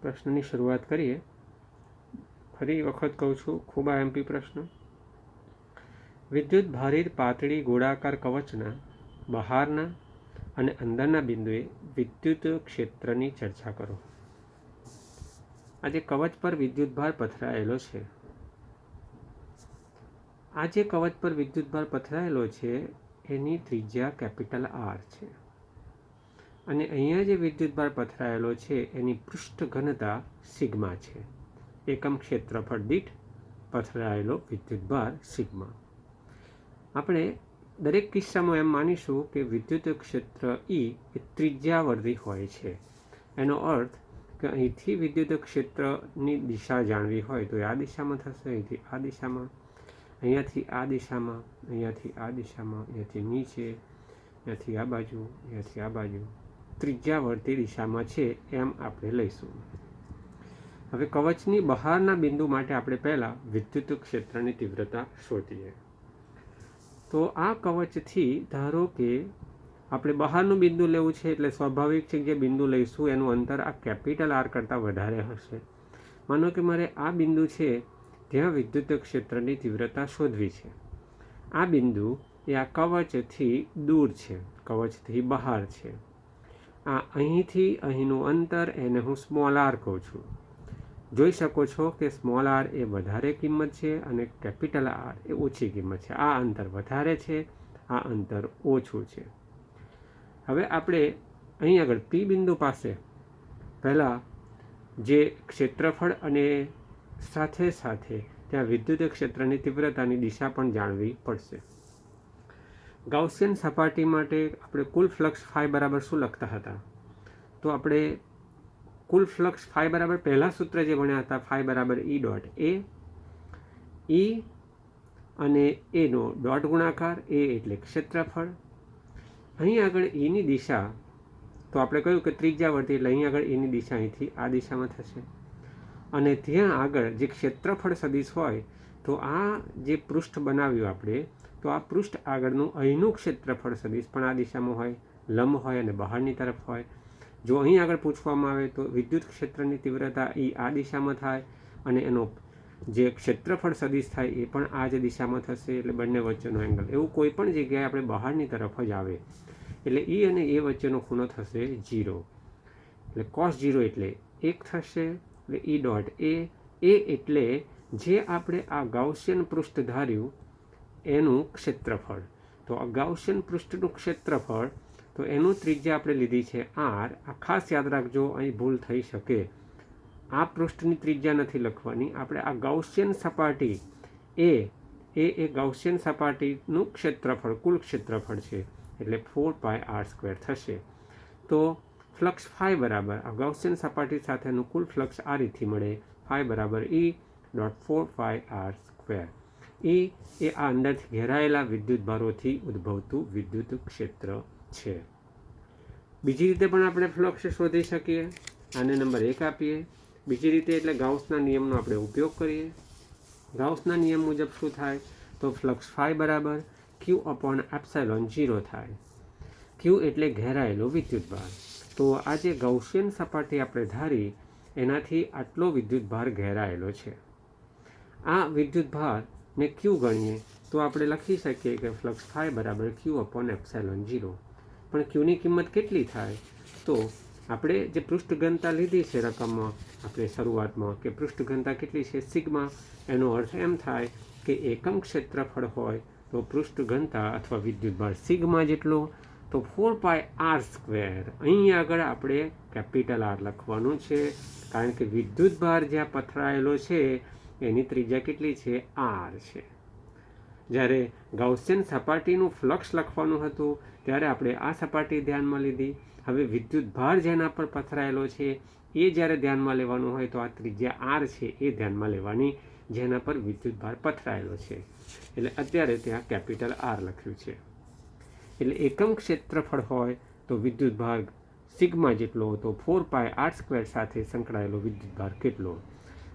પ્રશ્નની શરૂઆત કરીએ. ફરી વખત કહું છું, ખૂબ આઈએમપી પ્રશ્ન. વિદ્યુત ભારિત પાતળી ગોળાકાર કવચના બહારના અને અંદરના બિંદુએ વિદ્યુત ક્ષેત્રની ચર્ચા કરો. આ જે કવચ પર વિદ્યુતભાર પથરાયેલો છે, એની ત્રિજ્યા કેપિટલ આર છે. અને અહીંયા જે વિદ્યુતભાર પથરાયેલો છે એની પૃષ્ઠ ઘનતા સિગ્મા છે. એકમ ક્ષેત્રફળ દીઠ પથરાયેલો વિદ્યુતભાર સિગ્મા. આપણે દરેક કિસ્સામાં એમ માનીશું કે વિદ્યુત ક્ષેત્ર ઈ એ ત્રિજ્યાવર્તી હોય છે. એનો અર્થ કે અહીંથી વિદ્યુત ક્ષેત્રની દિશા જાણવી હોય તો આ દિશામાં થશે, અહીંથી આ દિશામાં, અહીંયાથી આ દિશામાં, અહીંયાથી આ દિશામાં, અહીંયાથી નીચે, અહીંયાથી આ બાજુ, અહીંયાથી આ બાજુ, ત્રિજ્યાવર્તી દિશામાં છે એમ આપણે લઈશું. હવે કવચની બહારના બિંદુ માટે આપણે પહેલાં વિદ્યુત ક્ષેત્રની તીવ્રતા શોધીએ. તો આ કવચથી ધારો કે આપણે બહારનું બિંદુ લેવું છે એટલે સ્વાભાવિક છે કે જે બિંદુ લઈશું એનું અંતર આ કેપિટલ આર કરતાં વધારે હશે. માનો કે મારે આ બિંદુ છે ત્યાં વિદ્યુત ક્ષેત્રની તીવ્રતા શોધવી છે. આ બિંદુ એ આ કવચથી દૂર છે, કવચથી બહાર છે. આ અહીંથી અહીંનું અંતર એને હું સ્મોલ આર કહું છું. જોઈ શકો છો કે સ્મોલ આર એ વધારે કિંમત છે અને કેપિટલ આર એ ઓછી કિંમત છે. આ અંતર વધારે છે, આ અંતર ઓછું છે. હવે આપણે અહીં આગળ પી બિંદુ પાસે પહેલાં જે ક્ષેત્રફળ અને સાથે સાથે ત્યાં વિદ્યુત ક્ષેત્રની તીવ્રતાની દિશા પણ જાણવી પડશે. ગાઉસિયન સપાટી માટે આપણે કુલ ફ્લક્સ ફાઈ બરાબર શું લખતા હતા? તો આપણે કુલ ફ્લક્સ ફાઈ બરાબર પહેલાં સૂત્ર જે ભણ્યા હતા, ફાઈ બરાબર ઈ ડોટ એ, ઈ અને એનો ડોટ ગુણાકાર, એ એટલે ક્ષેત્રફળ. અહીં આગળ એની દિશા તો આપણે કહ્યું કે ત્રિજ્યાવર્તી એટલે અહીં આગળ એની દિશા અહીંથી આ દિશામાં થશે. અને ત્યાં આગળ જે ક્ષેત્રફળ સદિશ હોય તો આ જે પૃષ્ઠ બનાવ્યું આપણે, તો આ પૃષ્ઠ આગળનું અહીંનું ક્ષેત્રફળ સદિશ પણ આ દિશામાં હોય, લંબ હોય અને બહારની તરફ હોય. જો અહીં આગળ પૂછવામાં આવે તો વિદ્યુત ક્ષેત્રની તીવ્રતા એ આ દિશામાં થાય અને એનો જે ક્ષેત્રફળ સદિશ થાય એ પણ આ જ દિશામાં થશે, એટલે બંને વચ્ચેનો એંગલ. એવું કોઈ પણ જગ્યાએ આપણે બહારની તરફ જ આવે એટલે ઈ અને એ વચ્ચેનો ખૂણો થશે 0. એટલે cos 0 એટલે 1 થશે. એટલે ઈ ડોટ એ એટલે જે આપણે આ ગાઉસિયન પૃષ્ઠ ધાર્યું એનું ક્ષેત્રફળ. તો આ ગાઉસિયન પૃષ્ઠનું ક્ષેત્રફળ તો એનું ત્રિજ્યા આપણે લીધી છે આર. આ ખાસ યાદ રાખજો, અહીં ભૂલ થઈ શકે. આ પૃષ્ઠની ત્રિજ્યા નથી લખવાની, આપણે આ ગાઉસિયન સપાટી એ ગાઉસિયન સપાટીનું ક્ષેત્રફળ, કુલ ક્ષેત્રફળ છે એટલે 4πr² થશે. તો ફ્લક્સ ફાઈ બરાબર આ ગાઉસિયન સપાટી સાથેનું કુલ ફ્લક્સ આ રીતથી મળે, ફાઈ બરાબર ઈ ડોટ 4πr². એ આ અંદરથી ઘેરાયેલા વિદ્યુતભારોથી ઉદ્ભવતું વિદ્યુત ક્ષેત્ર છે. બીજી રીતે પણ આપણે ફ્લક્સ શોધી શકીએ. આને નંબર 1 આપીએ. બીજી રીતે એટલે ગાઉસના નિયમનો આપણે ઉપયોગ કરીએ. ગાઉસના નિયમ મુજબ શું થાય? તો ફ્લક્સ ફાઈ બરાબર Q/ε0 થાય. Q એટલે ઘેરાયેલો વિદ્યુતભાર. તો આ જે ગાઉસિયન સપાટી આપણે ધારી એનાથી આટલો વિદ્યુતભાર ઘેરાયેલો છે. આ વિદ્યુતભારને Q ગણીએ તો આપણે લખી શકીએ કે ફ્લક્સ ફાઈ બરાબર Q/ε0. પણ Qની કિંમત કેટલી થાય? તો આપણે જે પૃષ્ઠ ઘનતા લીધી છે રકમમાં આપણે શરૂઆતમાં કે પૃષ્ઠ ઘનતા કેટલી છે? સિગ્મા. એનો અર્થ એમ થાય કે એકમ ક્ષેત્રફળ હોય તો પૃષ્ઠ ઘનતા અથવા વિદ્યુતભાર સિગ્મા જેટલો. તો 4πr². અહીં આગળ આપણે કેપિટલ આર લખવાનું છે કારણ કે વિદ્યુતભાર જ્યાં પથરાયેલો છે એની ત્રિજ્યા કેટલી છે? આર છે. જ્યારે ગાઉસિયન સપાટીનું ફ્લક્સ લખવાનું હતું ત્યારે આપણે આ સપાટી ધ્યાનમાં લીધી. હવે વિદ્યુતભાર જેના પર પથરાયેલો છે એ જ્યારે ધ્યાનમાં લેવાનું હોય તો આ ત્રિજ્યા આર છે એ ધ્યાનમાં લેવાની જેના પર વિદ્યુતભાર પથરાયેલો છે. એટલે અત્યારે ત્યાં કેપિટલ આર લખ્યું છે. એટલે એકમ ક્ષેત્રફળ હોય તો વિદ્યુતભાર સિગ્મા જેટલો, તો 4πr² સાથે સંકળાયેલો વિદ્યુતભાર કેટલો?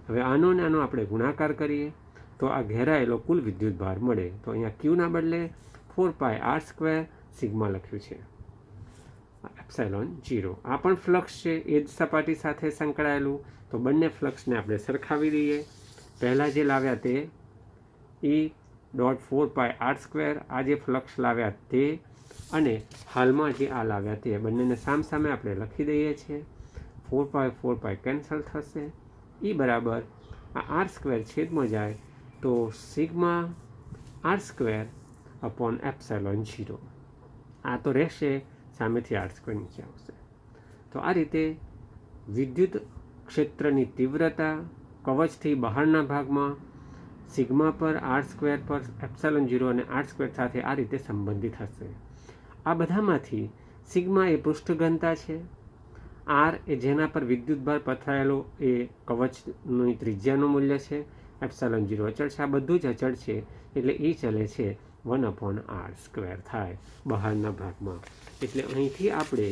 હવે આનો ને આનો આપણે ગુણાકાર કરીએ તો આ ઘેરાયેલો કુલ વિદ્યુતભાર મળે. તો અહીંયા Qના બદલે 4πr² સિગ્મા લખ્યું છે. એપ્સાઇલોન 0. આ પણ ફ્લક્સ છે, એ જ સપાટી સાથે સંકળાયેલું. તો બંને ફ્લક્સને આપણે સરખાવી દઈએ. પહેલાં જે લાવ્યા તે E.4πr², આ જે ફ્લક્સ લાવ્યા તે, અને હાલમાં જે આ લાવ્યા તે, બંનેને સામસામે આપણે લખી દઈએ છીએ. 4π કેન્સલ થશે. E બરાબર આ r² છેદમાં જાય તો સિગ્મા r² અપોન એપ્સાઇલોન 0. આ તો રહેશે, સામેથી r² નીચે આવશે. તો આ રીતે વિદ્યુત ક્ષેત્રની તીવ્રતા કવચથી બહારના ભાગમાં સિગ્મા પર r² પર એપ્સાઇલોન 0 અને r² સાથે આ રીતે સંબંધિત હશે. આ બધામાંથી સિગ્મા એ પૃષ્ઠ ઘનતા છે, r એ જેના પર વિદ્યુતભાર પથરાયેલો એ કવચની ત્રિજ્યાનું મૂલ્ય છે, એપ્સાઇલોન 0 અચળ છે. આ બધું જ અચળ છે, એટલે એ ચલે છે 1/r² થાય બહારના ભાગમાં. એટલે અહીંથી આપણે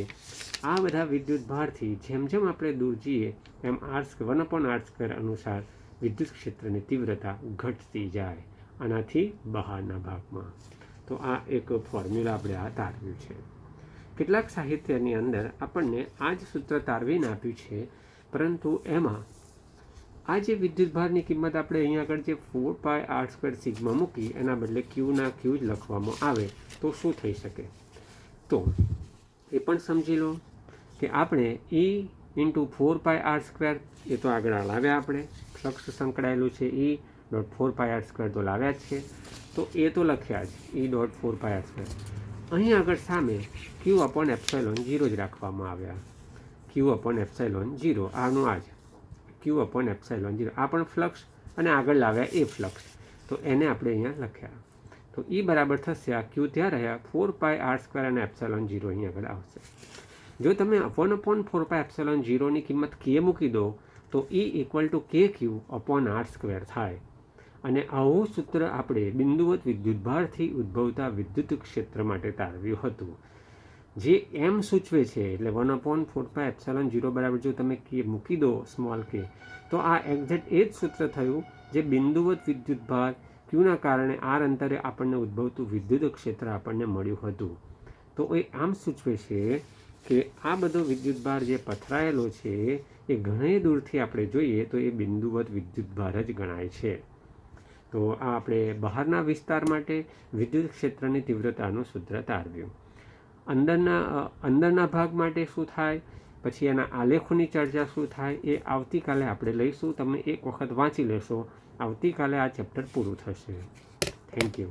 આ બધા વિદ્યુતભારથી જેમ જેમ આપણે દૂર જઈએ એમ 1/r² અનુસાર વિદ્યુત ક્ષેત્રની તીવ્રતા ઘટતી જાય આનાથી બહારના ભાગમાં. તો આ એક ફોર્મ્યુલા આપણે આ તારવ્યું છે. કેટલાક સાહિત્યની અંદર આપણને આ જ સૂત્ર તારવીને આપ્યું છે, પરંતુ એમાં આ જે વિદ્યુતભારની કિંમત આપણે અહીંયા આગળ જે 4πr² સિગ્મા મૂકી એના બદલે ક્યુના ક્યુ જ લખવામાં આવે તો શું થઈ શકે? તો એ પણ સમજી લો કે આપણે E×4πr² એ તો આગળ લાવ્યા, આપણે ફ્લક્સ સંકળાયેલું છે E.4πr² તો લાવ્યા જ છે, તો એ તો લખ્યા જ E.4πr². અહીં આગળ સામે Q/ε0 જ રાખવામાં આવ્યા. Q/ε0 આનું આ જ Q/ε0. આ પણ ફ્લક્સ અને આગળ લાવ્યા એ ફ્લક્સ, તો એને આપણે અહીંયા લખ્યા. તો E બરાબર થશે, આ Q ત્યાં રહ્યા 4πr² અને ε0 અહીં આગળ આવશે. જો તમે 1/4πε0 ની કિંમત K મૂકી દો તો E = KQ/r² થાય. અને આવું સૂત્ર આપણે બિંદુવત વિદ્યુતભારથી ઉદ્ભવતા વિદ્યુત ક્ષેત્ર માટે તારવ્યું હતું, જે એમ સૂચવે છે. એટલે 1/4πε0 બરાબર જો તમે K મૂકી દો સ્મોલ k, તો આ એક્ઝેક્ટ એ જ સૂત્ર થયું જે બિંદુવત વિદ્યુતભાર ક્યુના કારણે r અંતરે આપણને ઉદ્ભવતું વિદ્યુત ક્ષેત્ર આપણને મળ્યું હતું. તો એ આમ સૂચવે છે કે આ બધો વિદ્યુતભાર જે પથરાયેલો છે એ ઘણી દૂરથી આપણે જોઈએ તો એ બિંદુવત વિદ્યુતભાર જ ગણાય છે. તો આ આપણે બહારના વિસ્તાર માટે વિદ્યુત ક્ષેત્રની તીવ્રતાનું સૂત્ર તારવ્યું. અંદરના ભાગ માટે શું થાય, પછી એના આલેખોની ચર્ચા શું થાય એ આવતીકાલે આપણે લઈશું. તમે એક વખત વાંચી લેશો, આવતીકાલે આ ચેપ્ટર પૂરું થશે. Thank you.